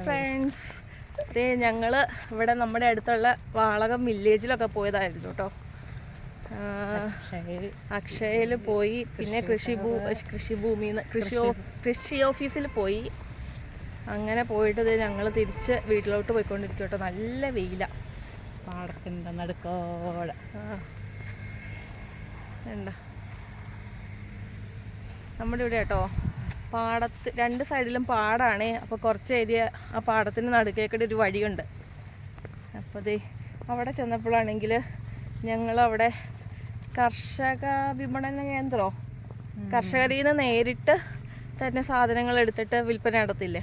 Friends, അതെ ഞങ്ങൾ ഇവിടെ നമ്മുടെ അടുത്തുള്ള വാളകം വില്ലേജിലൊക്കെ പോയതായിരുന്നു കേട്ടോ. അക്ഷയയിൽ പോയി, പിന്നെ കൃഷി ഓഫീസിൽ പോയി. അങ്ങനെ പോയിട്ട് ഞങ്ങൾ തിരിച്ച് വീട്ടിലോട്ട് പോയിക്കൊണ്ടിരിക്കും കേട്ടോ. നല്ല വെയിലാണ്, പാടത്തിൻ്റെ നടുക്കോടെ. വേണ്ട നമ്മുടെ ഇവിടെ കേട്ടോ, പാടത്ത് രണ്ട് സൈഡിലും പാടാണ്. അപ്പോൾ കുറച്ച് ഏരിയ ആ പാടത്തിന് നടുക്കേക്കൂടെ ഒരു വഴിയുണ്ട്. അപ്പോൾ ദേ അവിടെ ചെന്നപ്പോഴാണെങ്കിൽ ഞങ്ങളവിടെ കർഷക വിപണന കേന്ദ്രമോ, കർഷകരിൽ നിന്ന് നേരിട്ട് തന്നെ സാധനങ്ങൾ എടുത്തിട്ട് വിൽപ്പന നടത്തില്ലേ.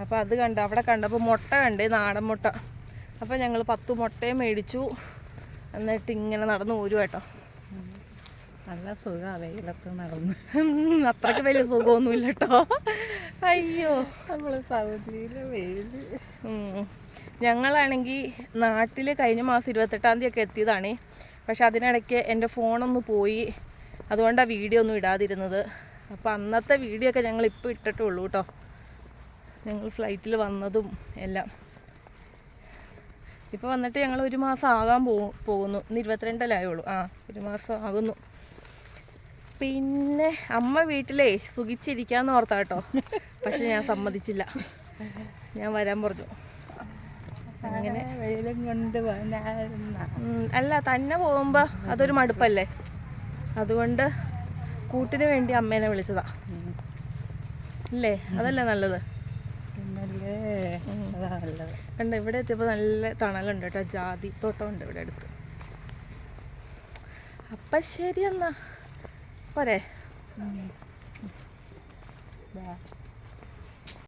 അപ്പോൾ അത് കണ്ട് അവിടെ കണ്ടപ്പോൾ മുട്ട കണ്ട്, നാടൻ മുട്ട. അപ്പോൾ ഞങ്ങൾ 10 മുട്ടയും മേടിച്ചു. എന്നിട്ട് ഇങ്ങനെ നടന്നു പോരും കേട്ടോ. നല്ല സുഖമാണ് വെയിലത്ത് നടന്ന്. അത്രയ്ക്ക് വലിയ സുഖമൊന്നുമില്ല കേട്ടോ. അയ്യോ, നമ്മൾ സൗദിയിലെ വെയിൽ. ഞങ്ങളാണെങ്കിൽ നാട്ടിൽ കഴിഞ്ഞ മാസം 28-ാം തീയതി ഒക്കെ എത്തിയതാണ്. പക്ഷെ അതിനിടയ്ക്ക് എൻ്റെ ഫോണൊന്ന് പോയി, അതുകൊണ്ടാണ് വീഡിയോ ഒന്നും ഇടാതിരുന്നത്. അപ്പോൾ അന്നത്തെ വീഡിയോ ഒക്കെ ഞങ്ങൾ ഇപ്പോൾ ഇട്ടിട്ടുള്ളൂ കേട്ടോ. ഞങ്ങൾ ഫ്ലൈറ്റിൽ വന്നതും എല്ലാം. ഇപ്പോൾ വന്നിട്ട് ഞങ്ങൾ 1 മാസം ആകാൻ പോകുന്നു. ഇന്ന് 22-ലായുള്ളൂ. 1 മാസം ആകുന്നു. പിന്നെ അമ്മ വീട്ടിലേ സുഖിച്ചിരിക്കാന്ന് ഓർത്താ കേട്ടോ. പക്ഷെ ഞാൻ സമ്മതിച്ചില്ല, ഞാൻ വരാൻ പറഞ്ഞു. അങ്ങനെ വെയിലും കൊണ്ട് അല്ല, തന്നെ പോകുമ്പോൾ അതൊരു മടുപ്പല്ലേ. അതുകൊണ്ട് കൂട്ടിന് വേണ്ടി അമ്മേനെ വിളിച്ചതാ അല്ലേ. അതല്ലേ നല്ലത്. കണ്ട ഇവിടെ എത്തിയപ്പോൾ നല്ല തണലുണ്ട് കേട്ടോ. ജാതി തോട്ടമുണ്ട് ഇവിടെ അടുത്ത്. അപ്പം ശരി എന്നാ പോരെ.